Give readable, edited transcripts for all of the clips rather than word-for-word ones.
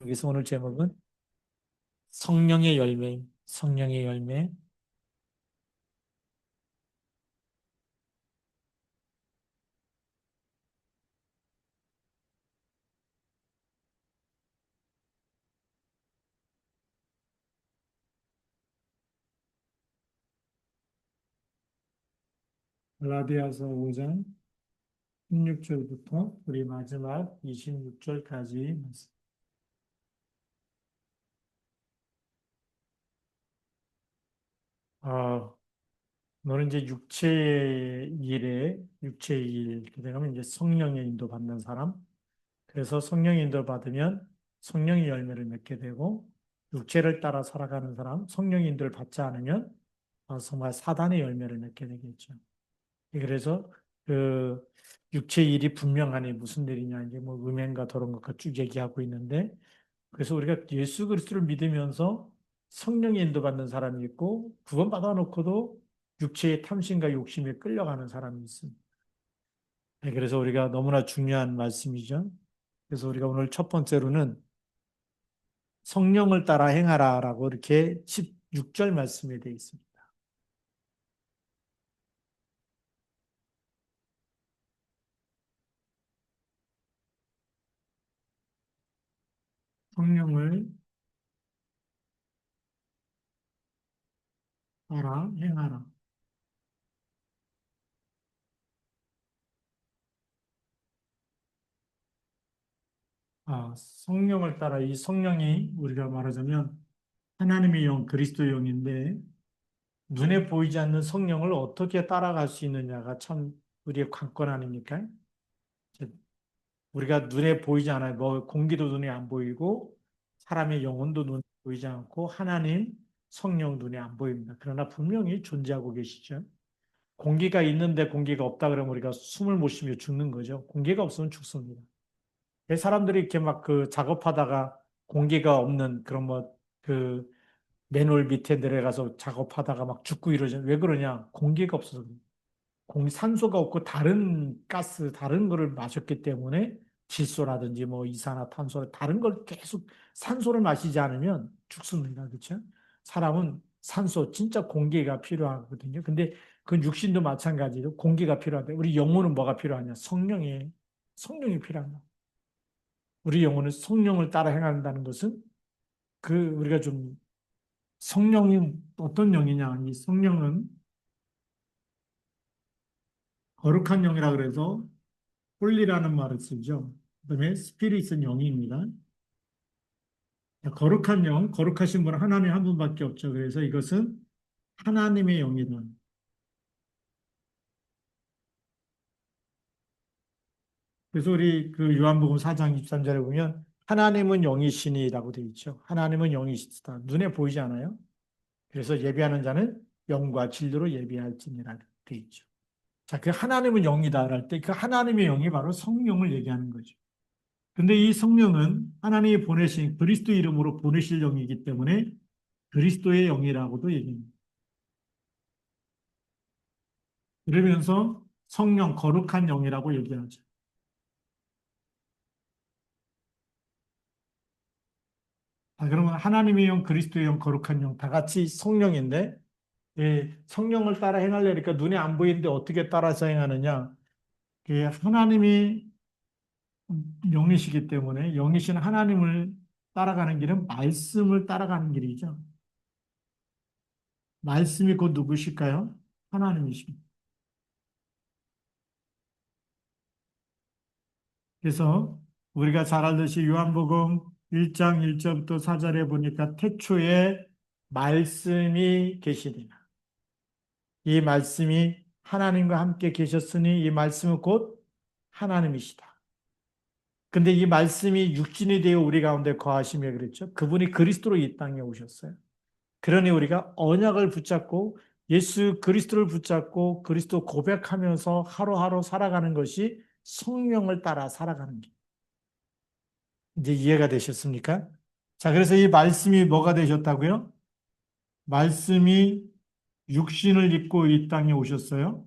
여기서 오늘 제목은 성령의 열매, 성령의 열매. 갈라디아서 5장 16절부터 우리 마지막 26절까지 말씀. 아, 너는 이제 육체의 일, 이렇게 되면 이제 성령의 인도 받는 사람. 그래서 성령의 인도 받으면 성령의 열매를 맺게 되고, 육체를 따라 살아가는 사람, 성령의 인도를 받지 않으면 정말 사단의 열매를 맺게 되겠죠. 그래서 그 육체의 일이 분명하니 무슨 일이냐, 이제 뭐 음행과 더러운 것과 쭉 얘기하고 있는데, 그래서 우리가 예수 그리스도를 믿으면서 성령의 인도받는 사람이 있고, 구원 받아놓고도 육체의 탐심과 욕심에 끌려가는 사람이 있습니다. 네, 그래서 우리가 너무나 중요한 말씀이죠. 그래서 우리가 오늘 첫 번째로는 성령을 따라 행하라라고 이렇게 16절 말씀에 되어 있습니다. 성령을 따라 행하라. 성령을 따라, 이 성령이 우리가 말하자면 하나님의 영, 그리스도의 영인데, 눈에 보이지 않는 성령을 어떻게 따라갈 수 있느냐가 참 우리의 관건 아닙니까? 이제 우리가 눈에 보이지 않아요. 뭐 공기도 눈에 안 보이고 사람의 영혼도 눈에 보이지 않고 하나님 성령 눈에 안 보입니다. 그러나 분명히 존재하고 계시죠. 공기가 있는데 공기가 없다 그러면 우리가 숨을 못 쉬며 죽는 거죠. 공기가 없으면 죽습니다. 사람들이 이렇게 막 그 작업하다가 공기가 없는 그런 뭐그 맨홀 밑에 내려가서 작업하다가 막 죽고 이러죠. 왜 그러냐? 공기가 없어서 그래요. 산소가 없고 다른 가스, 다른 거를 마셨기 때문에 질소라든지 뭐 이산화탄소, 다른 걸 계속 산소를 마시지 않으면 죽습니다. 그렇죠? 사람은 산소, 진짜 공기가 필요하거든요. 근데 그 육신도 마찬가지로 공기가 필요한데 우리 영혼은 뭐가 필요하냐? 성령이 필요합니다. 우리 영혼은 성령을 따라 행한다는 것은 우리가 좀 성령이 어떤 영이냐? 이 성령은 거룩한 영이라 그래서 홀리라는 말을 쓰죠. 그다음에 스피릿은 영입니다. 거룩한 영, 거룩하신 분은 하나님 한 분밖에 없죠. 그래서 이것은 하나님의 영이다. 그래서 우리 그 요한복음 4장 23절에 보면 하나님은 영이시니라고 되어 있죠. 하나님은 영이시다. 눈에 보이지 않아요. 그래서 예비하는 자는 영과 진리로 예비할지니라 되어 있죠. 자, 그 하나님은 영이다 할 때 그 하나님의 영이 바로 성령을 얘기하는 거죠. 근데 이 성령은 하나님이 보내신 그리스도 이름으로 보내실 영이기 때문에 그리스도의 영이라고도 얘기합니다. 그러면서 성령 거룩한 영이라고 얘기하죠. 그러면 하나님의 영, 그리스도의 영, 거룩한 영 다 같이 성령인데 성령을 따라 행하려니까 눈에 안 보이는데 어떻게 따라서 행하느냐? 하나님이 영이시기 때문에 영이신 하나님을 따라가는 길은 말씀을 따라가는 길이죠. 말씀이 곧 누구실까요? 하나님이십니다. 그래서 우리가 잘 알듯이 요한복음 1장 1절부터 4절에 보니까 태초에 말씀이 계시니라. 이 말씀이 하나님과 함께 계셨으니 이 말씀은 곧 하나님이시다. 근데 이 말씀이 육신이 되어 우리 가운데 거하시며 그랬죠. 그분이 그리스도로 이 땅에 오셨어요. 그러니 우리가 언약을 붙잡고 예수 그리스도를 붙잡고 그리스도 고백하면서 하루하루 살아가는 것이 성령을 따라 살아가는 길. 이제 이해가 되셨습니까? 자, 그래서 이 말씀이 뭐가 되셨다고요? 말씀이 육신을 입고 이 땅에 오셨어요.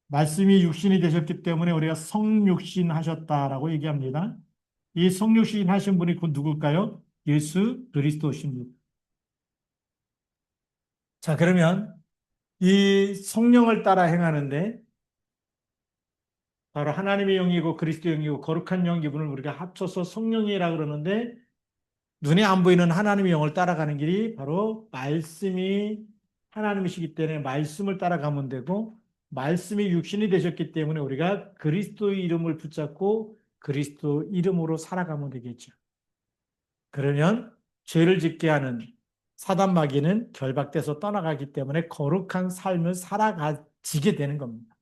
말씀이 육신이 되셨기 때문에 우리가 성육신 하셨다라고 얘기합니다. 이 성육신 하신 분이 곧 누굴까요? 예수 그리스도십니다. 자, 그러면 이 성령을 따라 행하는데 바로 하나님의 영이고 그리스도의 영이고 거룩한 영 기분을 우리가 합쳐서 성령이라 그러는데 눈에 안 보이는 하나님의 영을 따라가는 길이 바로 말씀이 하나님이시기 때문에 말씀을 따라가면 되고 말씀이 육신이 되셨기 때문에 우리가 그리스도의 이름을 붙잡고 그리스도 이름으로 살아가면 되겠죠. 그러면 죄를 짓게 하는 사단 마귀는 결박돼서 떠나가기 때문에 거룩한 삶을 살아가지게 되는 겁니다.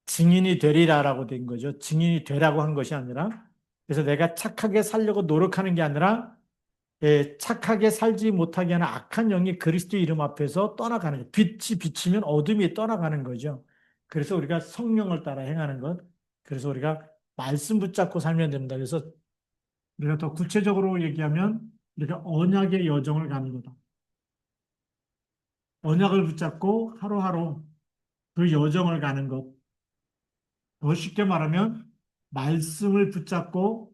증인이 되리라라고 된 거죠. 증인이 되라고 한 것이 아니라 그래서 내가 착하게 살려고 노력하는 게 아니라 착하게 살지 못하게 하는 악한 영이 그리스도 이름 앞에서 떠나가는 거죠. 빛이 비치면 어둠이 떠나가는 거죠. 그래서 우리가 성령을 따라 행하는 것. 그래서 우리가 말씀 붙잡고 살면 됩니다. 그래서 우리가 더 구체적으로 얘기하면 우리가 언약의 여정을 가는 거다. 언약을 붙잡고 하루하루 그 여정을 가는 것. 더 쉽게 말하면 말씀을 붙잡고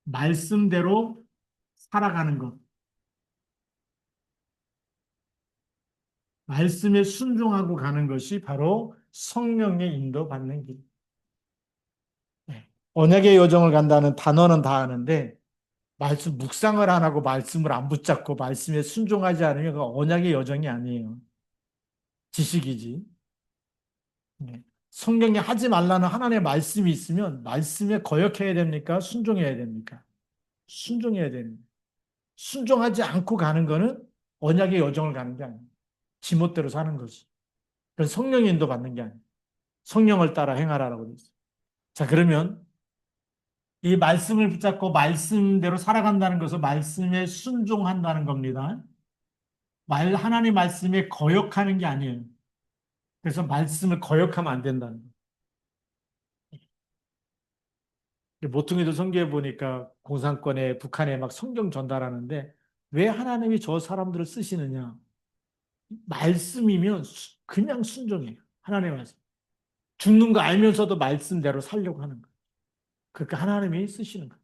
말씀대로 살아가는 것. 말씀에 순종하고 가는 것이 바로 성령의 인도받는 길. 네. 언약의 여정을 간다는 단어는 다 아는데 말씀 묵상을 안 하고 말씀을 안 붙잡고 말씀에 순종하지 않으면 그 언약의 여정이 아니에요. 지식이지. 네. 성경에 하지 말라는 하나님의 말씀이 있으면 말씀에 거역해야 됩니까? 순종해야 됩니까? 순종해야 됩니다. 순종하지 않고 가는 거는 언약의 여정을 가는 게 아니에요. 지멋대로 사는 거지. 그래서 성령의 인도 받는 게 아니에요. 성령을 따라 행하라라고 되어 있어요. 자, 그러면 이 말씀을 붙잡고 말씀대로 살아간다는 것은 말씀에 순종한다는 겁니다. 하나님 말씀에 거역하는 게 아니에요. 그래서 말씀을 거역하면 안 된다는 거예요. 모퉁이도 성경에 보니까 공산권에 북한에 막 성경 전달하는데 왜 하나님이 저 사람들을 쓰시느냐? 말씀이면 그냥 순종해요. 하나님의 말씀. 죽는 거 알면서도 말씀대로 살려고 하는 거예요. 그러니까 하나님이 쓰시는 거예요.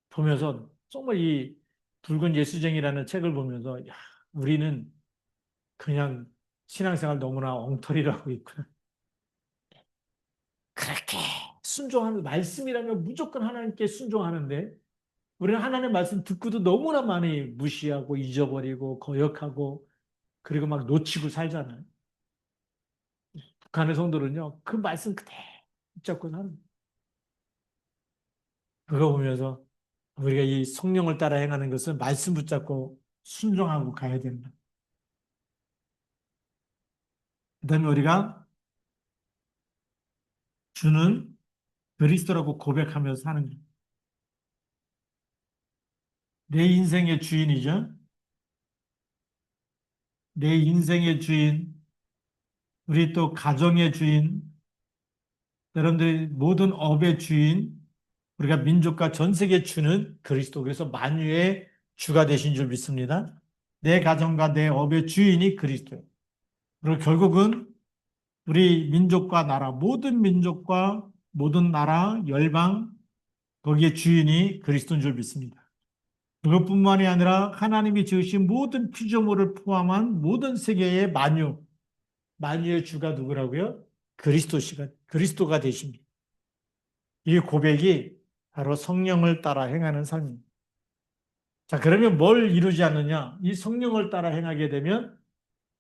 보면서 정말 이 붉은 예수쟁이라는 책을 보면서 야, 우리는 그냥 신앙생활 너무나 엉터리를 하고 있구나. 그렇게 순종하는 말씀이라면 무조건 하나님께 순종하는데 우리는 하나님의 말씀 듣고도 너무나 많이 무시하고 잊어버리고 거역하고 그리고 막 놓치고 살잖아요. 북한의 성도는요, 그 말씀 그대로 붙잡고 사는 거예요. 그거 보면서 우리가 이 성령을 따라 행하는 것은 말씀 붙잡고 순종하고 가야 된다. 그다음에 우리가 주는 그리스도라고 고백하면서 사는 거예요. 내 인생의 주인이죠. 내 인생의 주인, 우리 또 가정의 주인, 여러분들이 모든 업의 주인, 우리가 민족과 전 세계 주는 그리스도. 그래서 만유의 주가 되신 줄 믿습니다. 내 가정과 내 업의 주인이 그리스도예요. 그리고 결국은 우리 민족과 나라, 모든 민족과 모든 나라, 열방, 거기에 주인이 그리스도인 줄 믿습니다. 그것뿐만이 아니라 하나님이 지으신 모든 피조물을 포함한 모든 세계의 만유의 주가 누구라고요? 그리스도가 되십니다. 이 고백이 바로 성령을 따라 행하는 삶입니다. 자, 그러면 뭘 이루지 않느냐? 이 성령을 따라 행하게 되면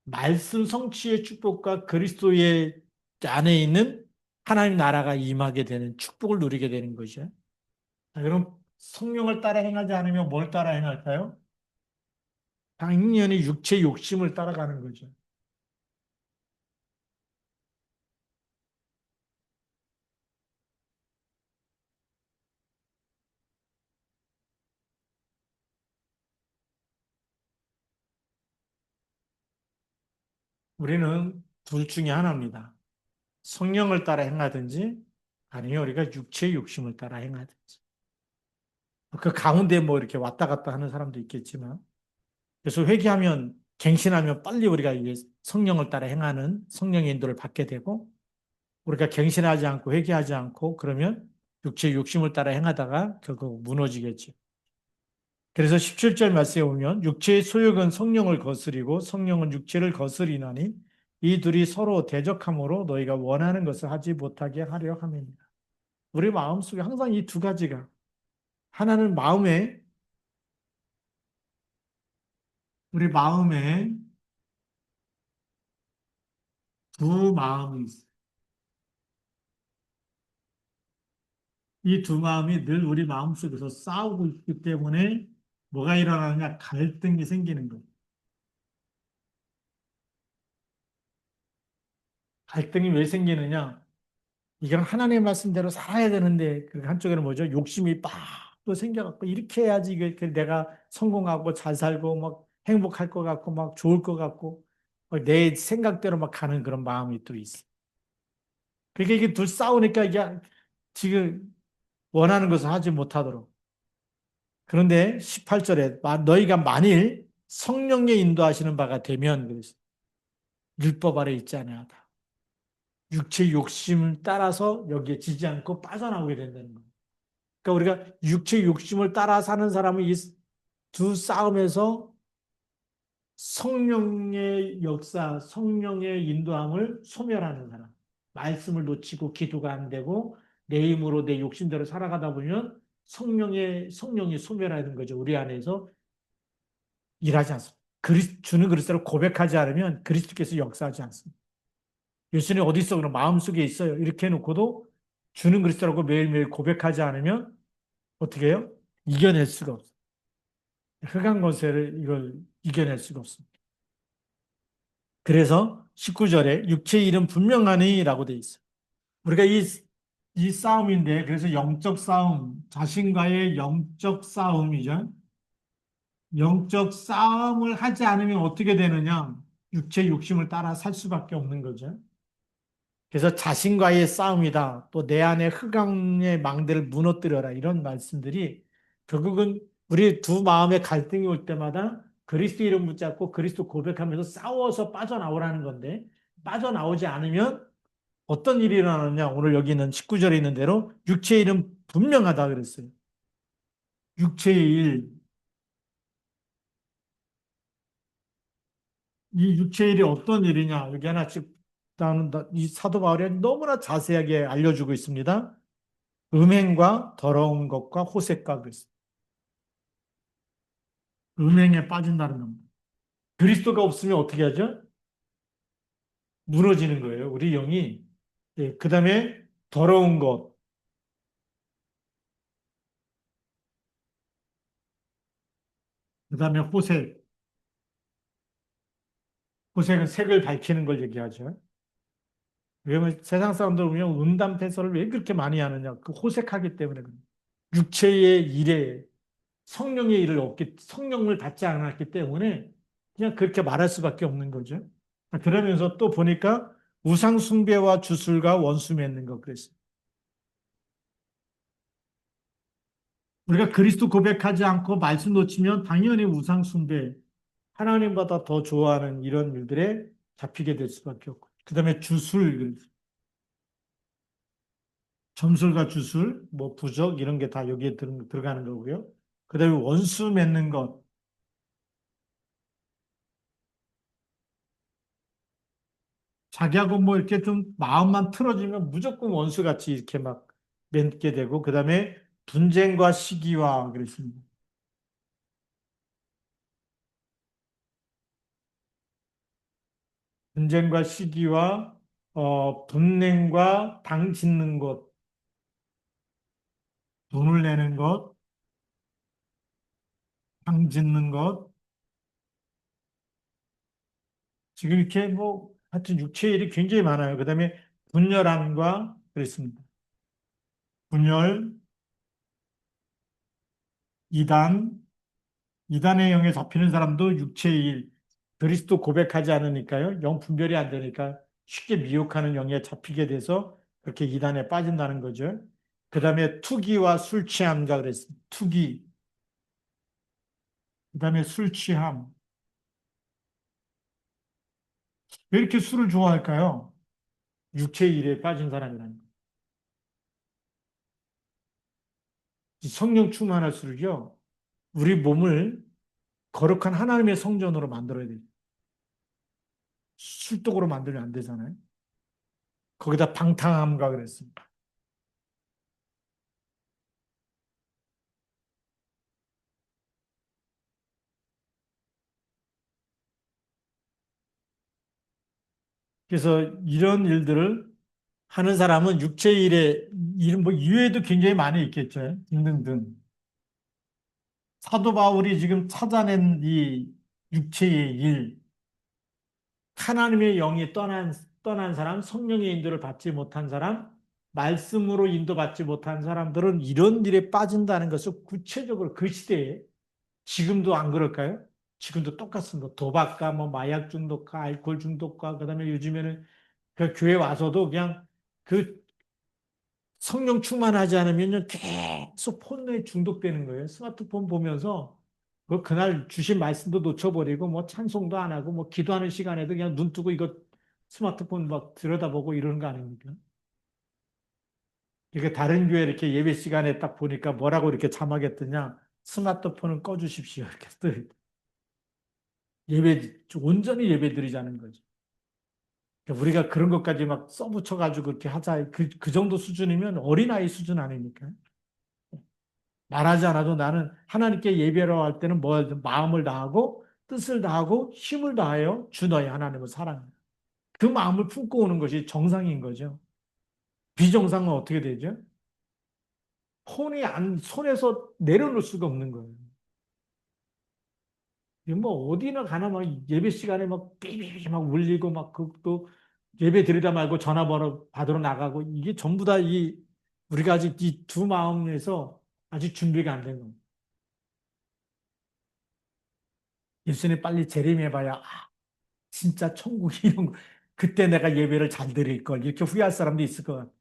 말씀 성취의 축복과 그리스도의 안에 있는 하나님 나라가 임하게 되는 축복을 누리게 되는 거죠. 자, 그럼 성령을 따라 행하지 않으면 뭘 따라 행할까요? 당연히 육체 욕심을 따라가는 거죠. 우리는 둘 중에 하나입니다. 성령을 따라 행하든지 아니면 우리가 육체의 욕심을 따라 행하든지. 그 가운데 뭐 이렇게 왔다 갔다 하는 사람도 있겠지만 그래서 회개하면 갱신하면 빨리 우리가 이게 성령을 따라 행하는 성령의 인도를 받게 되고, 우리가 갱신하지 않고 회개하지 않고 그러면 육체의 욕심을 따라 행하다가 결국 무너지겠죠. 그래서 17절 말씀에 보면 육체의 소욕은 성령을 거스리고 성령은 육체를 거스리나니 이 둘이 서로 대적함으로 너희가 원하는 것을 하지 못하게 하려 함이니라. 우리 마음속에 항상 이 두 가지가, 하나는 우리 마음에 두 마음이 있어요. 이 두 마음이 늘 우리 마음속에서 싸우고 있기 때문에 뭐가 일어나느냐? 갈등이 생기는 거예요. 갈등이 왜 생기느냐? 이건 하나님의 말씀대로 살아야 되는데 그 한쪽에는 뭐죠? 욕심이 빡 또 생겨갖고 이렇게 해야지 이게 내가 성공하고 잘 살고 막 행복할 것 같고 막 좋을 것 같고 내 생각대로 막 가는 그런 마음이 또 있어. 그러니까 이게 둘 싸우니까 이게 지금 원하는 것을 하지 못하도록. 그런데 18절에 너희가 만일 성령의 인도하시는 바가 되면 그래서 율법 아래 있지 아니하다. 육체 욕심을 따라서 여기에 지지 않고 빠져나오게 된다는 거예요. 그러니까 우리가 육체 욕심을 따라 사는 사람은 이 두 싸움에서 성령의 역사, 성령의 인도함을 소멸하는 사람. 말씀을 놓치고 기도가 안 되고 내 힘으로 내 욕심대로 살아가다 보면 성령이 소멸하는 거죠. 우리 안에서 일하지 않습니다. 주는 그리스도를 고백하지 않으면 그리스도께서 역사하지 않습니다. 예수님 어디 있어? 그럼 마음속에 있어요. 이렇게 해놓고도 주는 그리스도라고 매일매일 고백하지 않으면 어떻게 해요? 이겨낼 수가 없어요. 흑암 권세를 이걸 이겨낼 수가 없습니다. 그래서 19절에 육체의 일은 분명하니라고 돼 있어요. 우리가 이 싸움인데 그래서 영적 싸움, 자신과의 영적 싸움이죠. 영적 싸움을 하지 않으면 어떻게 되느냐? 육체 욕심을 따라 살 수밖에 없는 거죠. 그래서 자신과의 싸움이다. 또 내 안에 흑암의 망대를 무너뜨려라. 이런 말씀들이 결국은 우리 두 마음의 갈등이 올 때마다 그리스도 이름 붙잡고 그리스도 고백하면서 싸워서 빠져나오라는 건데 빠져나오지 않으면 어떤 일이 일어나느냐. 오늘 여기 있는 19절에 있는 대로 육체의 일은 분명하다 그랬어요. 육체의 일. 이 육체의 일이 어떤 일이냐. 여기 하나씩 나는 이 사도 바울이 너무나 자세하게 알려주고 있습니다. 음행과 더러운 것과 호색과 그랬어요. 음행에 빠진다는 겁니다. 그리스도가 없으면 어떻게 하죠? 무너지는 거예요. 우리 영이. 예, 그 다음에 더러운 것, 그 다음에 호색. 호색은 색을 밝히는 걸 얘기하죠. 왜냐면 세상 사람들 보면 음담패설을 왜 그렇게 많이 하느냐. 그 호색하기 때문에 그래요. 육체의 일에 성령의 일을 성령을 받지 않았기 때문에 그냥 그렇게 말할 수밖에 없는 거죠. 그러면서 또 보니까 우상 숭배와 주술과 원수 맺는 것 그랬어요. 우리가 그리스도 고백하지 않고 말씀 놓치면 당연히 우상 숭배, 하나님보다 더 좋아하는 이런 일들에 잡히게 될 수밖에 없고. 그다음에 주술, 점술과 주술, 뭐 부적 이런 게 다 여기에 들어가는 거고요. 그다음에 원수 맺는 것. 자기하고 뭐 이렇게 좀 마음만 틀어지면 무조건 원수같이 이렇게 막 맺게 되고, 그 다음에 분쟁과 시기와 그랬습니다. 분쟁과 시기와 분냉과 당 짓는 것, 돈을 내는 것, 당 짓는 것, 지금 이렇게 뭐 하여튼 육체의 일이 굉장히 많아요. 그 다음에 분열함과 그랬습니다. 분열, 이단, 이단의 영에 잡히는 사람도 육체의 일, 그리스도 고백하지 않으니까요. 영 분별이 안 되니까 쉽게 미혹하는 영에 잡히게 돼서 그렇게 이단에 빠진다는 거죠. 그 다음에 투기와 술 취함과 그랬습니다. 투기, 그 다음에 술 취함. 왜 이렇게 술을 좋아할까요? 육체의 일에 빠진 사람이라는 거예요. 이 성령 충만할수록요, 우리 몸을 거룩한 하나님의 성전으로 만들어야 돼요. 술독으로 만들면 안 되잖아요. 거기다 방탕함과 그랬습니다. 그래서 이런 일들을 하는 사람은 육체의 일에, 뭐 이외에도 굉장히 많이 있겠죠. 등등등. 사도 바울이 지금 찾아낸 이 육체의 일, 하나님의 영이 떠난 사람, 성령의 인도를 받지 못한 사람, 말씀으로 인도받지 못한 사람들은 이런 일에 빠진다는 것을 구체적으로 그 시대에 지금도 안 그럴까요? 지금도 똑같습니다. 도박과 뭐 마약 중독과 알코올 중독과 그다음에 요즘에는 그 교회 와서도 그냥 그 성령 충만하지 않으면 계속 폰에 중독되는 거예요. 스마트폰 보면서 그날 주신 말씀도 놓쳐버리고 뭐 찬송도 안 하고 뭐 기도하는 시간에도 그냥 눈 뜨고 이거 스마트폰 막 들여다보고 이러는 거 아닙니까? 이게 다른 교회 이렇게 예배 시간에 딱 보니까 뭐라고 이렇게 자막했더냐? 스마트폰은 꺼주십시오. 이렇게 써 예배 온전히 예배 드리자는 거죠. 그러니까 우리가 그런 것까지 막 써붙여가지고 그렇게 하자 그 정도 수준이면 어린아이 수준 아닙니까? 말하지 않아도 나는 하나님께 예배로 할 때는 뭐 마음을 다하고 뜻을 다하고 힘을 다하여 주 너의 하나님을 사랑해. 그 마음을 품고 오는 것이 정상인 거죠. 비정상은 어떻게 되죠? 폰이 안 손에서 내려놓을 수가 없는 거예요. 뭐 어디나 가나 막 예배 시간에 막 삐삐삐 막 울리고 막 그또 예배 드리다 말고 전화번호 받으러 나가고 이게 전부 다 이 우리가 아직 이 두 마음에서 아직 준비가 안 된 겁니다. 예수님 빨리 재림해봐야 진짜 천국이 이런 거. 그때 내가 예배를 잘 드릴 걸 이렇게 후회할 사람도 있을 것 같아.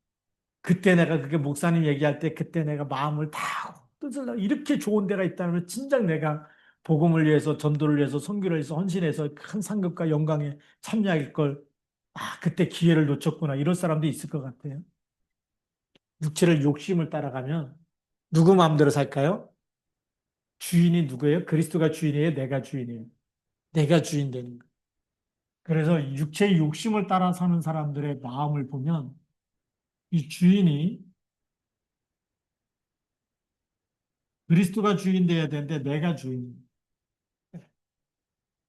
그때 내가 그게 목사님 얘기할 때 그때 내가 마음을 다 뜻을 이렇게 좋은 데가 있다면 진작 내가 복음을 위해서 전도를 위해서 선교를 위해서 헌신해서 큰 상급과 영광에 참여할 걸. 그때 기회를 놓쳤구나. 이런 사람도 있을 것 같아요. 육체를 욕심을 따라가면 누구 마음대로 살까요? 주인이 누구예요? 그리스도가 주인이에요? 내가 주인이에요? 내가 주인 되는 거예요. 그래서 육체의 욕심을 따라 사는 사람들의 마음을 보면 이 주인이 그리스도가 주인 돼야 되는데 내가 주인.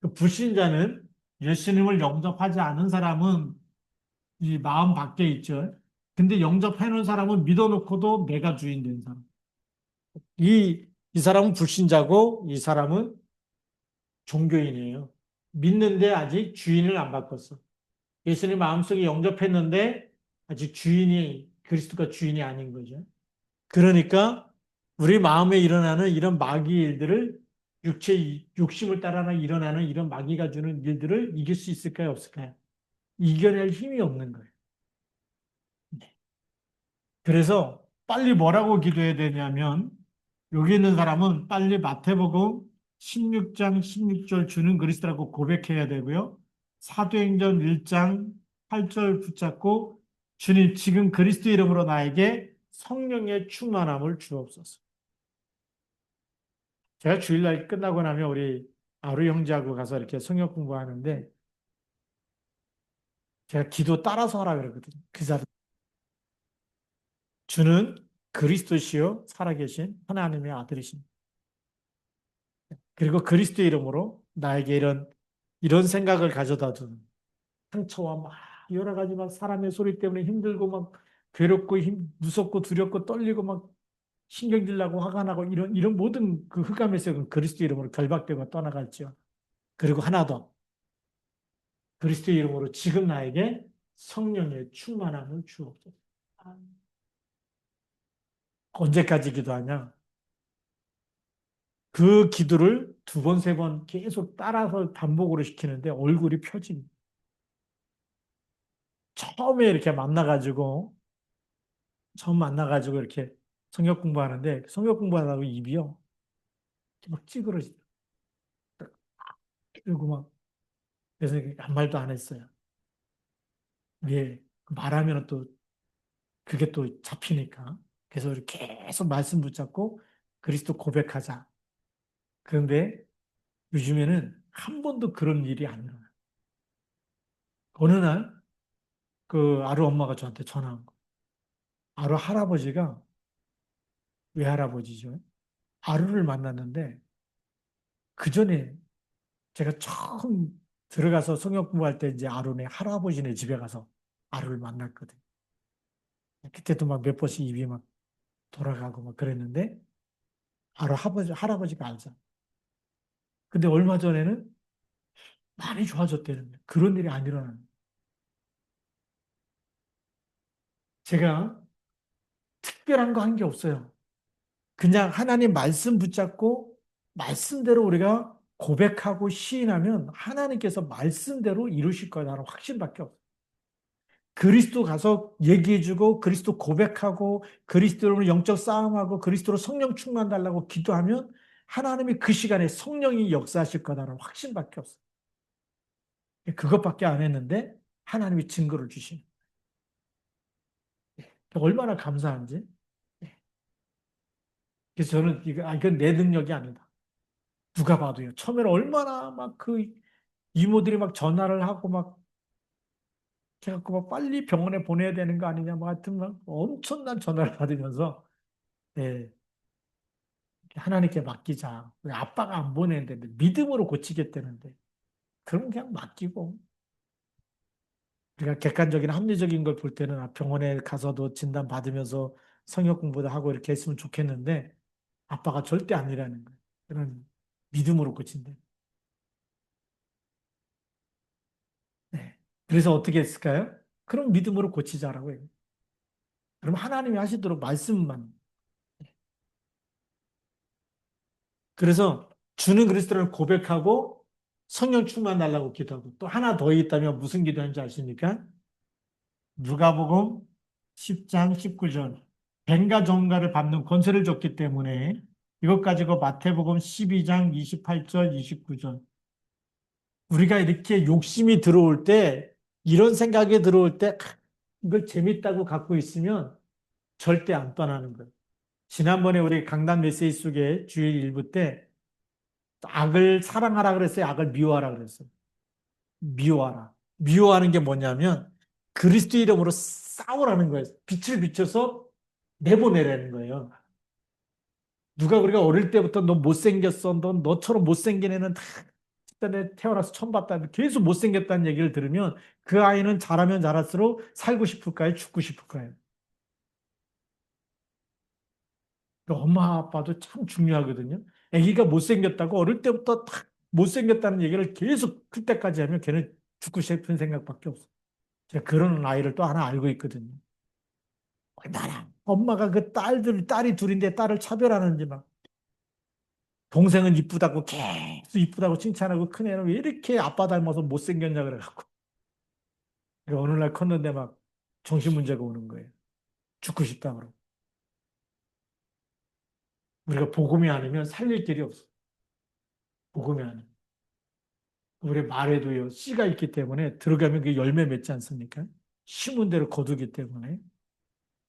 그 불신자는 예수님을 영접하지 않은 사람은 이 마음 밖에 있죠. 근데 영접해 놓은 사람은 믿어놓고도 내가 주인 된 사람. 이 사람은 불신자고 이 사람은 종교인이에요. 믿는데 아직 주인을 안 바꿨어. 예수님 마음속에 영접했는데 아직 주인이 그리스도가 주인이 아닌 거죠. 그러니까 우리 마음에 일어나는 이런 마귀 일들을 육체 욕심을 따라 일어나는 이런 마귀가 주는 일들을 이길 수 있을까요, 없을까요? 이겨낼 힘이 없는 거예요. 네. 그래서 빨리 뭐라고 기도해야 되냐면 여기 있는 사람은 빨리 마태복음 16장 16절 주는 그리스도라고 고백해야 되고요. 사도행전 1장 8절 붙잡고 주님 지금 그리스도 이름으로 나에게 성령의 충만함을 주옵소서. 제가 주일날 끝나고 나면 우리 아루 형제하고 가서 이렇게 성역 공부하는데 제가 기도 따라서 하라 그러거든요. 그 사람 주는 그리스도시요 살아계신 하나님의 아들이십니다. 그리고 그리스도 이름으로 나에게 이런 생각을 가져다 주는 상처와 막 여러 가지 막 사람의 소리 때문에 힘들고 막 괴롭고 무섭고 두렵고 떨리고 막 신경질 나고 화가 나고 이런 모든 그 흑암에서 그리스도 이름으로 결박되고 떠나갈지요. 그리고 하나 더 그리스도 이름으로 지금 나에게 성령의 충만함을 주옵소서. 언제까지 기도하냐? 그 기도를 두 번, 세 번 계속 따라서 반복으로 시키는데 얼굴이 펴집니다. 처음에 이렇게 만나가지고, 처음 만나가지고 이렇게 성역 공부하는데, 성역 공부하다가 입이요. 막 찌그러지더라고요. 그리고 막 그래서 아무 말도 안 했어요. 예, 말하면 또 그게 또 잡히니까. 그래서 이렇게 계속 말씀 붙잡고 그리스도 고백하자. 그런데 요즘에는 한 번도 그런 일이 안 일어나요. 어느 날 그 아루 엄마가 저한테 전화한 거. 아루 할아버지가 외할아버지죠. 아루를 만났는데 그 전에 제가 처음 들어가서 성역 공부할 때 이제 아루네 할아버지네 집에 가서 아루를 만났거든요. 그때도 막 몇 번씩 입이 막 돌아가고 막 그랬는데 아루 할아버지가 알죠. 근데 얼마 전에는 많이 좋아졌다는 거예요. 그런 일이 안 일어나는 거예요. 제가 특별한 거 한 게 없어요. 그냥 하나님 말씀 붙잡고 말씀대로 우리가 고백하고 시인하면 하나님께서 말씀대로 이루실 거라는 확신밖에 없어요. 그리스도 가서 얘기해주고 그리스도 고백하고 그리스도로 영적 싸움하고 그리스도로 성령 충만 달라고 기도하면 하나님이 그 시간에 성령이 역사하실 거다라는 확신밖에 없어요. 그것밖에 안 했는데 하나님이 증거를 주신. 얼마나 감사한지. 그래서 저는 이건 내 능력이 아니다. 누가 봐도요. 처음에는 얼마나 막 그 이모들이 막 전화를 하고 막 해갖고 막 빨리 병원에 보내야 되는 거 아니냐 뭐 하여튼 막 엄청난 전화를 받으면서 예, 하나님께 맡기자. 아빠가 안 보내는데 믿음으로 고치겠다는데 그럼 그냥 맡기고 우리가 객관적인 합리적인 걸 볼 때는 병원에 가서도 진단 받으면서 성역 공부도 하고 이렇게 했으면 좋겠는데 아빠가 절대 아니라는 거예요. 그런 믿음으로 고친대. 네. 그래서 어떻게 했을까요? 그럼 믿음으로 고치자라고 해요. 그럼 하나님이 하시도록 말씀만. 그래서 주는 그리스도를 고백하고 성령 충만 달라고 기도하고 또 하나 더 있다면 무슨 기도하는지 아십니까? 누가복음 10장 19절. 뱀과 정가를 밟는 권세를 줬기 때문에 이것 가지고 마태복음 12장 28절 29절. 우리가 이렇게 욕심이 들어올 때 이런 생각이 들어올 때 이걸 재밌다고 갖고 있으면 절대 안 떠나는 거예요. 지난번에 우리 강단 메시지 속에 주일 일부 때 악을 사랑하라 그랬어요. 악을 미워하라 그랬어요. 미워하라. 미워하는 게 뭐냐면 그리스도 이름으로 싸우라는 거예요. 빛을 비춰서 내보내라는 거예요. 누가 우리가 어릴 때부터 너 못생겼어. 너 너처럼 못생긴 애는 다 내 태어나서 처음 봤다. 계속 못생겼다는 얘기를 들으면 그 아이는 자라면 자랄수록 살고 싶을까요? 죽고 싶을까요? 그러니까 엄마 아빠도 참 중요하거든요. 아기가 못생겼다고 어릴 때부터 딱 못생겼다는 얘기를 계속 클 때까지 하면 걔는 죽고 싶은 생각밖에 없어. 제가 그런 아이를 또 하나 알고 있거든요. 얼마나 엄마가 그 딸이 둘인데 딸을 차별하는지 막 동생은 이쁘다고 계속 이쁘다고 칭찬하고 큰애는 왜 이렇게 아빠 닮아서 못생겼냐 그래갖고 어느 날 컸는데 막 정신 문제가 오는 거예요. 죽고 싶다 그러고. 우리가 복음이 아니면 살릴 길이 없어. 복음이 아니면. 우리 말에도요, 씨가 있기 때문에 들어가면 그게 열매 맺지 않습니까? 심은 대로 거두기 때문에.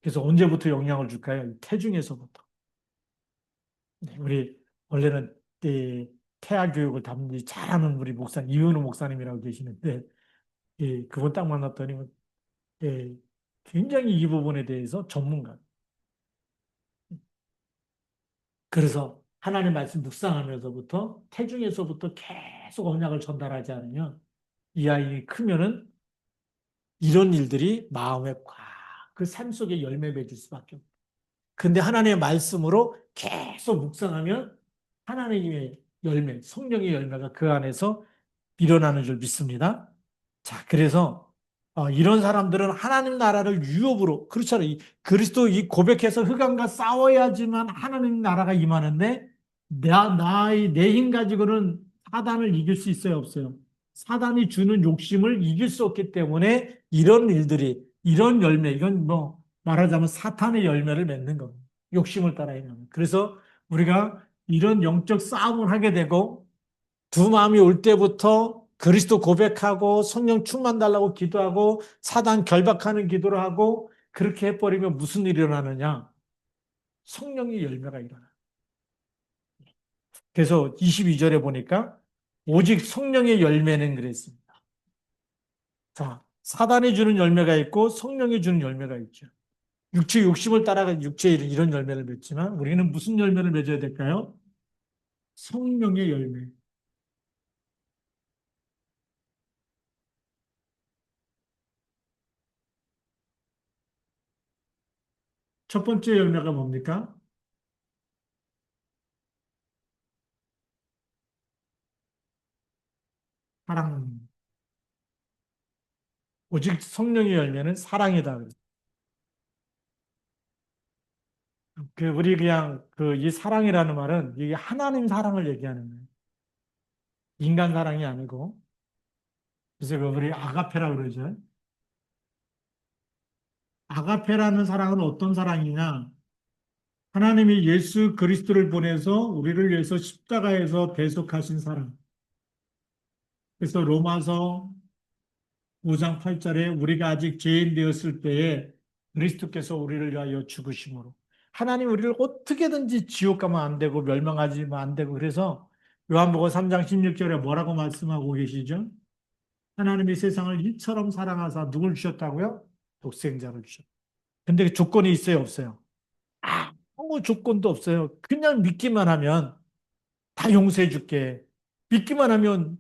그래서 언제부터 영향을 줄까요? 태중에서부터. 네, 우리 원래는 태아 교육을 담당히 잘하는 우리 이은우 목사님이라고 계시는데, 예, 그분 딱 만났더니, 예, 굉장히 이 부분에 대해서 전문가. 그래서 하나님 말씀 묵상하면서부터 태중에서부터 계속 언약을 전달하지 않으면 이 아이 크면은 이런 일들이 마음에 꽉 그 삶 속에 열매 맺을 수밖에 없어요. 근데 하나님의 말씀으로 계속 묵상하면 하나님의 열매, 성령의 열매가 그 안에서 일어나는 줄 믿습니다. 자, 그래서 이런 사람들은 하나님 나라를 유업으로 그렇잖아요. 그리스도 이 고백해서 흑암과 싸워야지만 하나님 나라가 임하는데 내 힘 가지고는 사단을 이길 수 있어요, 없어요? 사단이 주는 욕심을 이길 수 없기 때문에 이런 일들이 이런 열매 이건 뭐 말하자면 사탄의 열매를 맺는 겁니다. 욕심을 따라 행하는. 그래서 우리가 이런 영적 싸움을 하게 되고 두 마음이 올 때부터 그리스도 고백하고 성령 충만 달라고 기도하고 사단 결박하는 기도를 하고 그렇게 해버리면 무슨 일이 일어나느냐? 성령의 열매가 일어나. 그래서 22절에 보니까 오직 성령의 열매는 그랬습니다. 자, 사단이 주는 열매가 있고 성령이 주는 열매가 있죠. 육체 욕심을 따라가 육체에 이런 열매를 맺지만 우리는 무슨 열매를 맺어야 될까요? 성령의 열매. 첫 번째 열매가 뭡니까? 사랑. 오직 성령의 열매는 사랑이다. 우리 그냥 이 사랑이라는 말은 이게 하나님 사랑을 얘기하는 거예요. 인간 사랑이 아니고. 그래서 우리 아가페라 그러죠. 아가페라는 사랑은 어떤 사랑이냐? 하나님이 예수 그리스도를 보내서 우리를 위해서 십자가에서 대속하신 사랑. 그래서 로마서 5장 8절에 우리가 아직 죄인 되었을 때에 그리스도께서 우리를 위하여 죽으심으로 하나님 우리를 어떻게든지 지옥 가면 안 되고 멸망하지만 안 되고 그래서 요한복음 3장 16절에 뭐라고 말씀하고 계시죠? 하나님이 세상을 이처럼 사랑하사 누굴 주셨다고요? 독생자를 주셨다. 근데 그 조건이 있어요, 없어요? 아무 조건도 없어요. 그냥 믿기만 하면 다 용서해 줄게. 믿기만 하면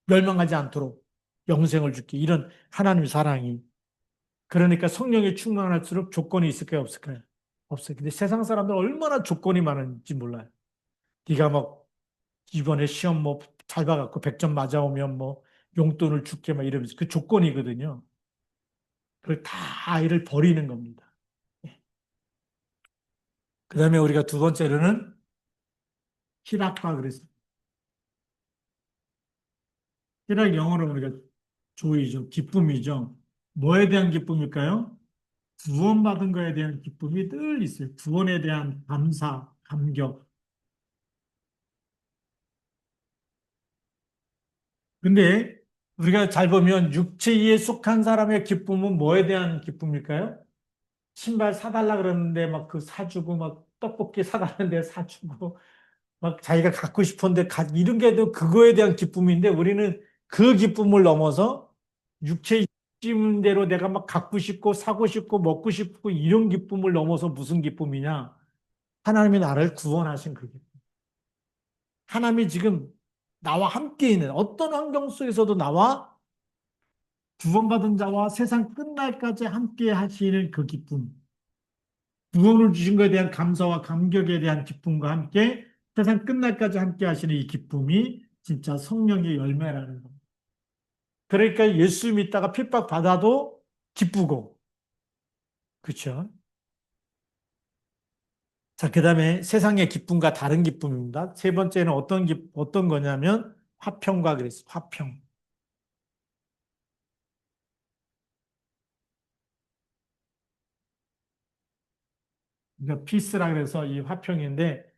멸망하지 않도록 영생을 줄게. 이런 하나님의 사랑이. 그러니까 성령에 충만할수록 조건이 있을까요, 없을까요? 없어요. 근데 세상 사람들 얼마나 조건이 많은지 몰라요. 네가 막 이번에 시험 뭐 잘 봐갖고 100점 맞아오면 뭐 용돈을 줄게 막 이러면서 그 조건이거든요. 그걸 다 아이를 버리는 겁니다. 그 다음에 우리가 두 번째로는 희락과 그랬어요. 희락 영어로 우리가 조이죠. 기쁨이죠. 뭐에 대한 기쁨일까요? 구원받은 거에 대한 기쁨이 늘 있어요. 구원에 대한 감사, 감격. 근데 우리가 잘 보면 육체에 속한 사람의 기쁨은 뭐에 대한 기쁨일까요? 신발 사달라 그러는데 막 그 사주고 막 떡볶이 사달라는데 사주고 막 자기가 갖고 싶은데 이런 게 그거에 대한 기쁨인데 우리는 그 기쁨을 넘어서 육체 욕심대로 내가 막 갖고 싶고 사고 싶고 먹고 싶고 이런 기쁨을 넘어서 무슨 기쁨이냐? 하나님이 나를 구원하신 그 기쁨. 하나님이 지금 나와 함께 있는 어떤 환경 속에서도 나와 구원받은 자와 세상 끝날까지 함께 하시는 그 기쁨. 구원을 주신 것에 대한 감사와 감격에 대한 기쁨과 함께 세상 끝날까지 함께 하시는 이 기쁨이 진짜 성령의 열매라는 겁니다. 그러니까 예수 믿다가 핍박 받아도 기쁘고, 그렇죠? 자, 그 다음에 세상의 기쁨과 다른 기쁨입니다. 세 번째는 어떤 거냐면 화평과 그랬어요. 화평. 그러니까 피스라 그래서 이 화평인데,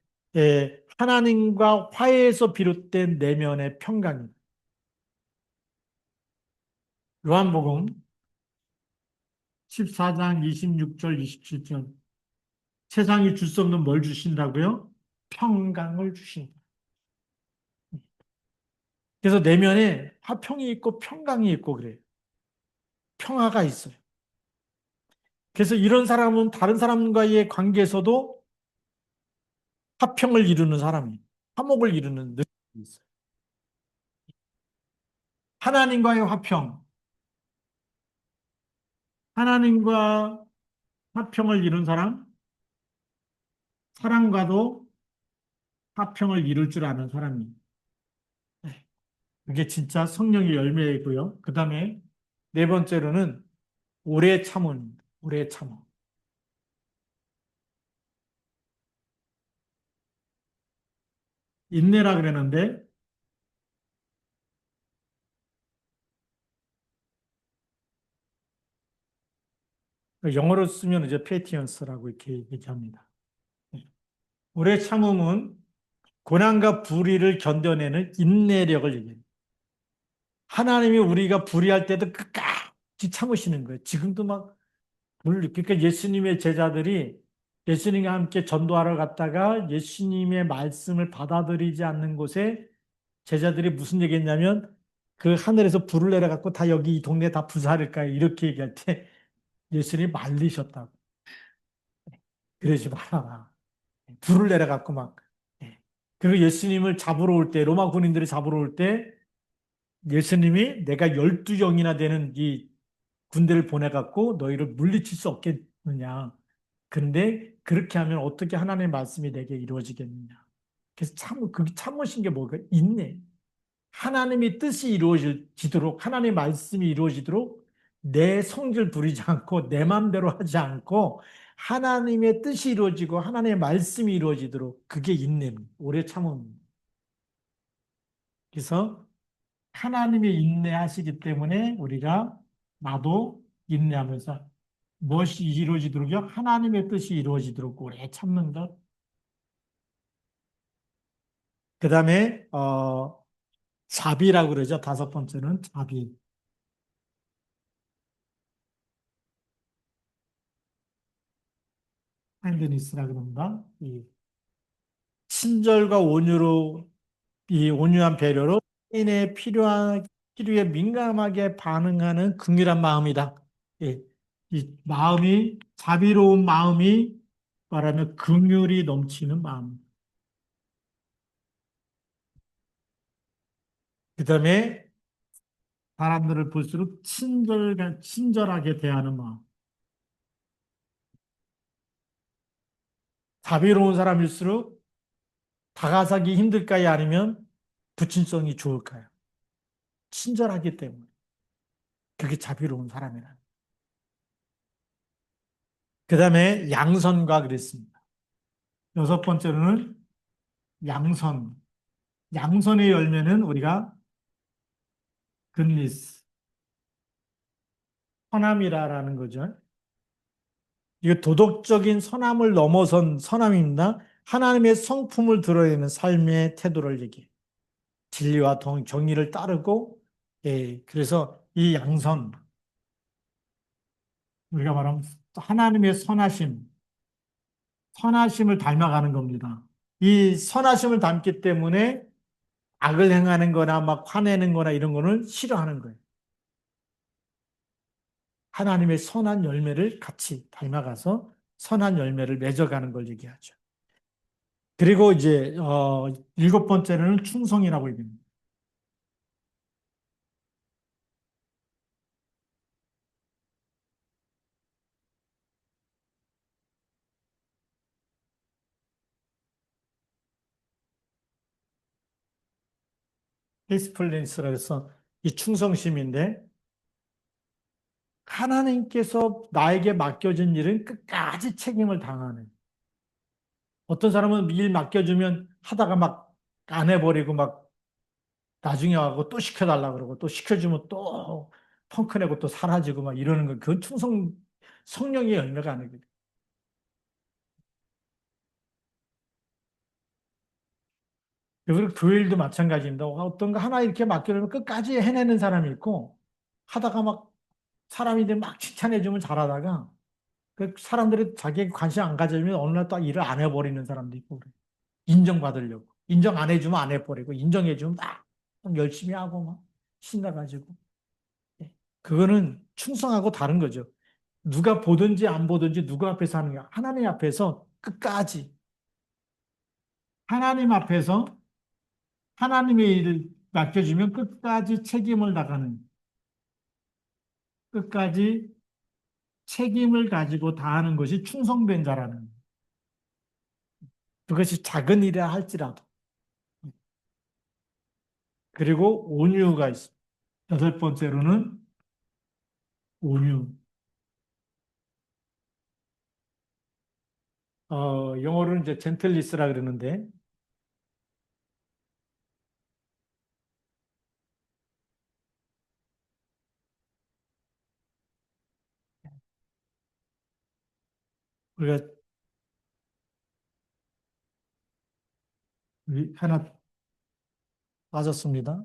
하나님과 화해에서 비롯된 내면의 평강입니다. 요한복음 14장 26절, 27절. 세상이 줄 수 없는 뭘 주신다고요? 평강을 주신다. 그래서 내면에 화평이 있고 평강이 있고 그래요. 평화가 있어요. 그래서 이런 사람은 다른 사람과의 관계에서도 화평을 이루는 사람이, 화목을 이루는 능력이 있어요. 하나님과의 화평, 하나님과 화평을 이룬 사람, 사람과도 화평을 이룰 줄 아는 사람이. 그게 진짜 성령의 열매이고요. 그 다음에 네 번째로는 오래 참은, 오래 참어. 인내라 그러는데 영어로 쓰면 이제 페티언스라고 이렇게 얘기합니다. 오래 참음은 고난과 불의를 견뎌내는 인내력을 얘기해요. 하나님이 우리가 불의할 때도 끝까지 참으시는 거예요. 지금도 막 그러니까 예수님의 제자들이 예수님과 함께 전도하러 갔다가 예수님의 말씀을 받아들이지 않는 곳에 제자들이 무슨 얘기했냐면 그 하늘에서 불을 내려갖고 다 여기 이 동네 다 불사를까요? 이렇게 얘기할 때 예수님이 말리셨다고. 그러지 말아라. 불을 내려갖고 막. 예. 그리고 예수님을 잡으러 올 때, 로마 군인들이 잡으러 올 때 예수님이 내가 12영이나 되는 이 군대를 보내갖고 너희를 물리칠 수 없겠느냐. 그런데 그렇게 하면 어떻게 하나님의 말씀이 내게 이루어지겠느냐. 그래서 그게 참으신 게 뭐가 있네. 하나님의 뜻이 이루어지도록, 하나님의 말씀이 이루어지도록 내 성질 부리지 않고 내 마음대로 하지 않고 하나님의 뜻이 이루어지고 하나님의 말씀이 이루어지도록 그게 인내입니다. 오래 참음. 그래서 하나님이 인내하시기 때문에 우리가 나도 인내하면서 무엇이 이루어지도록요? 하나님의 뜻이 이루어지도록 오래 참는 것. 그 다음에 자비라고 그러죠. 다섯 번째는 자비. 카인드니스라 그런다. 이 친절과 온유로 이 온유한 배려로 타인의 필요에 민감하게 반응하는 긍휼한 마음이다. 예. 이 마음이 자비로운 마음이 말하면 긍휼이 넘치는 마음. 그다음에 사람들을 볼수록 친절하게 대하는 마음. 자비로운 사람일수록 다가서기 힘들까요? 아니면 부친성이 좋을까요? 친절하기 때문에. 그게 자비로운 사람이라. 그 다음에 양선과 그랬습니다. 여섯 번째로는 양선. 양선의 열매는 우리가 굿니스, 선함이라는 거죠. 이거 도덕적인 선함을 넘어선 선함입니다. 하나님의 성품을 드러내는 삶의 태도를 얘기해요. 진리와 정의를 따르고, 예, 그래서 이 양선, 우리가 말하면 하나님의 선하심을 닮아가는 겁니다. 이 선하심을 닮기 때문에 악을 행하는 거나 막 화내는 거나 이런 거는 싫어하는 거예요. 하나님의 선한 열매를 같이 닮아가서 선한 열매를 맺어가는 걸 얘기하죠. 그리고 이제 일곱 번째는 충성이라고 얘기합니다. 페이스풀니스라 해서 이 충성심인데 하나님께서 나에게 맡겨진 일은 끝까지 책임을 당하는. 어떤 사람은 일 맡겨주면 하다가 막 안 해버리고 막 나중에 하고 또 시켜달라 그러고 또 시켜주면 또 펑크내고 또 사라지고 막 이러는 거. 그건 성령의 열매가 아니거든. 그리고 교회 일도 마찬가지입니다. 어떤 거 하나 이렇게 맡겨놓으면 끝까지 해내는 사람이 있고 하다가 막 사람인데 막 칭찬해주면 잘하다가 그 사람들이 자기에게 관심 안 가져주면 어느 날 또 일을 안 해버리는 사람도 있고 그래. 인정받으려고. 인정 안 해주면 안 해버리고 인정해주면 막 열심히 하고 막 신나가지고. 예. 그거는 충성하고 다른 거죠. 누가 보든지 안 보든지 누구 앞에서 하는 게 하나님 앞에서 끝까지 하나님 앞에서 하나님의 일을 맡겨주면 끝까지 책임을 나가는 끝까지 책임을 가지고 다하는 것이 충성된 자라는 그것이 작은 일이라 할지라도 그리고 온유가 있습니다. 여덟 번째로는 온유. 영어로는 이제 젠틀리스라 그러는데 우리가 하나 빠졌습니다.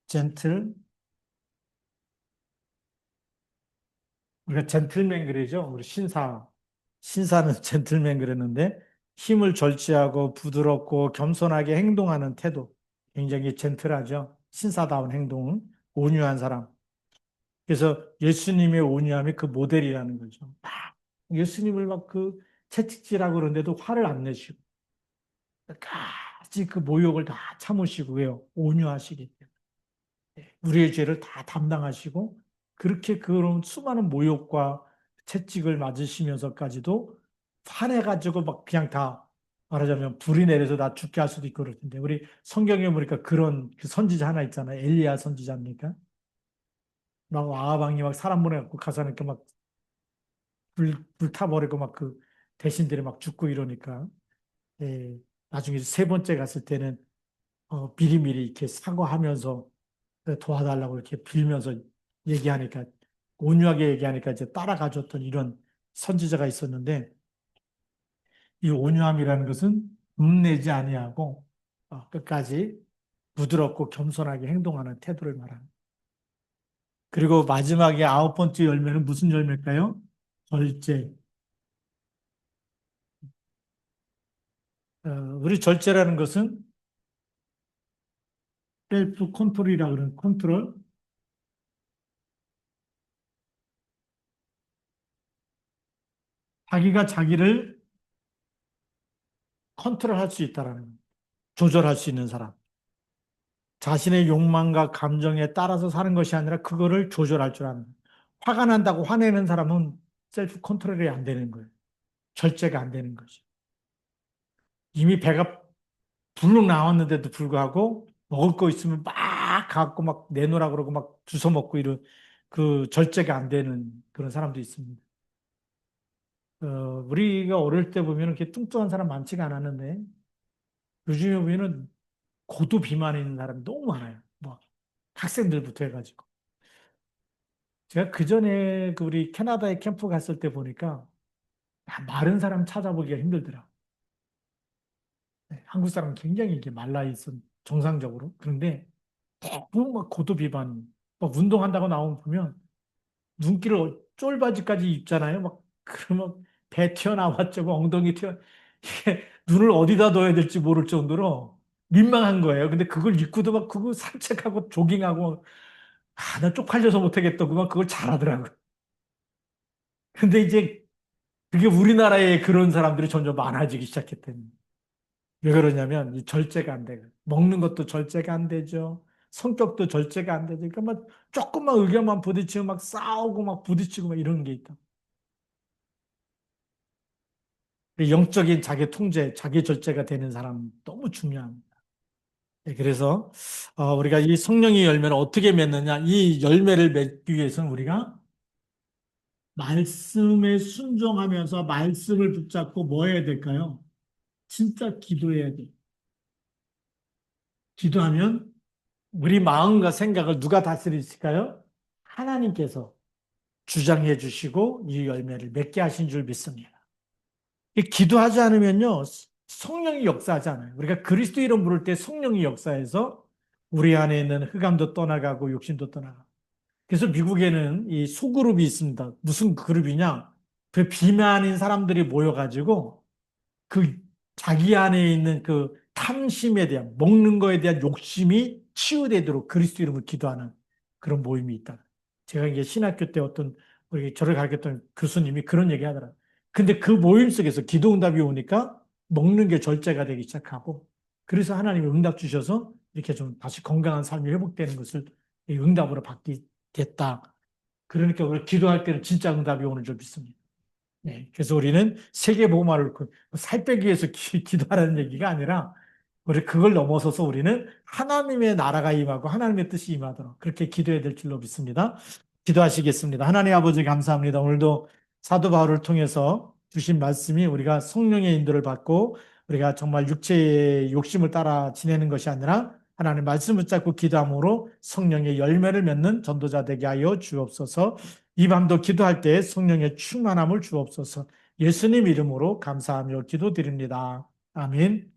젠틀. 우리가 젠틀맨 그러죠. 우리 신사는 젠틀맨 그랬는데 힘을 절제하고 부드럽고 겸손하게 행동하는 태도. 굉장히 젠틀하죠. 신사다운 행동, 온유한 사람. 그래서 예수님의 온유함이 그 모델이라는 거죠. 막 예수님을 막 그 채찍질하고 그러는데도 화를 안 내시고 끝까지 그 모욕을 다 참으시고 왜요? 온유하시기 때문에. 우리의 죄를 다 담당하시고 그렇게 그런 수많은 모욕과 채찍을 맞으시면서까지도 화내가지고 막 그냥 다 말하자면 불이 내려서 다 죽게 할 수도 있고 그럴 텐데 우리 성경에 보니까 그런 그 선지자 하나 있잖아요. 엘리야 선지자입니까? 막 아방이 막 사람 보내갖고 가서 이렇게 막 불 타버리고 막 그 대신들이 막 죽고 이러니까 예, 나중에 세 번째 갔을 때는 미리미리 이렇게 사과하면서 도와달라고 이렇게 빌면서 얘기하니까 온유하게 얘기하니까 이제 따라가줬던 이런 선지자가 있었는데 이 온유함이라는 것은 겁내지 아니하고 끝까지 부드럽고 겸손하게 행동하는 태도를 말합니다. 그리고 마지막에 아홉 번째 열매는 무슨 열매일까요? 절제. 어, 우리 절제라는 것은 셀프 컨트롤이라 그러는 컨트롤. 자기가 자기를 컨트롤할 수 있다라는 거예요. 조절할 수 있는 사람. 자신의 욕망과 감정에 따라서 사는 것이 아니라 그거를 조절할 줄 아는 거예요. 화가 난다고 화내는 사람은 셀프 컨트롤이 안 되는 거예요. 절제가 안 되는 거죠. 이미 배가 불룩 나왔는데도 불구하고 먹을 거 있으면 막 갖고 막 내놓으라 그러고 막 주워 먹고 이런 그 절제가 안 되는 그런 사람도 있습니다. 우리가 어릴 때 보면 이렇게 뚱뚱한 사람 많지가 않았는데 요즘에 보면은 고도 비만에 있는 사람이 너무 많아요. 뭐 학생들부터 해가지고. 제가 그 전에 그 우리 캐나다에 캠프 갔을 때 보니까 마른 사람 찾아보기가 힘들더라. 네, 한국 사람은 굉장히 이렇게 말라 있어 정상적으로. 그런데 대부분 막 고도 비만, 막 운동한다고 나오면 보면 눈길을 쫄바지까지 입잖아요. 막 그러면 배 튀어나왔죠, 뭐 엉덩이 튀어 이게 눈을 어디다 둬야 될지 모를 정도로 민망한 거예요. 근데 그걸 입고도 막 그거 산책하고 조깅하고 나 쪽팔려서 못하겠다고만 그걸 잘하더라고요. 근데 이제 그게 우리나라에 그런 사람들이 점점 많아지기 시작했대요. 왜 그러냐면 이 절제가 안 돼요. 먹는 것도 절제가 안 되죠. 성격도 절제가 안 되죠. 그러니까 막 조금만 의견만 부딪히고 막 싸우고 막 부딪히고 막 이런 게 있다. 영적인 자기 통제, 자기 절제가 되는 사람 너무 중요합니다. 네, 그래서 우리가 이 성령의 열매를 어떻게 맺느냐? 이 열매를 맺기 위해서는 우리가 말씀에 순종하면서 말씀을 붙잡고 뭐 해야 될까요? 진짜 기도해야 돼. 기도하면 우리 마음과 생각을 누가 다스리실까요? 하나님께서 주장해 주시고 이 열매를 맺게 하신 줄 믿습니다. 이 기도하지 않으면요, 성령이 역사하지 않아요. 우리가 그리스도 이름 부를 때 성령이 역사해서 우리 안에 있는 흑암도 떠나가고 욕심도 떠나가고. 그래서 미국에는 이 소그룹이 있습니다. 무슨 그룹이냐? 그 비만인 사람들이 모여가지고 그 자기 안에 있는 그 탐심에 대한 먹는 거에 대한 욕심이 치유되도록 그리스도 이름을 기도하는 그런 모임이 있다. 제가 이게 신학교 때 어떤 우리 저를 가르쳤던 교수님이 그런 얘기 하더라고요. 근데 그 모임 속에서 기도 응답이 오니까 먹는 게 절제가 되기 시작하고 그래서 하나님이 응답 주셔서 이렇게 좀 다시 건강한 삶이 회복되는 것을 응답으로 받게 됐다. 그러니까 우리 기도할 때는 진짜 응답이 오는 줄 믿습니다. 네, 그래서 우리는 세계복음화를 살 빼기 위해서 기도하라는 얘기가 아니라 우리 그걸 넘어서서 우리는 하나님의 나라가 임하고 하나님의 뜻이 임하도록 그렇게 기도해야 될 줄로 믿습니다. 기도하시겠습니다. 하나님 아버지 감사합니다. 오늘도 사도 바울을 통해서 주신 말씀이 우리가 성령의 인도를 받고 우리가 정말 육체의 욕심을 따라 지내는 것이 아니라 하나님 말씀 붙잡고 기도함으로 성령의 열매를 맺는 전도자 되게 하여 주옵소서. 이 밤도 기도할 때 성령의 충만함을 주옵소서. 예수님 이름으로 감사하며 기도드립니다. 아멘.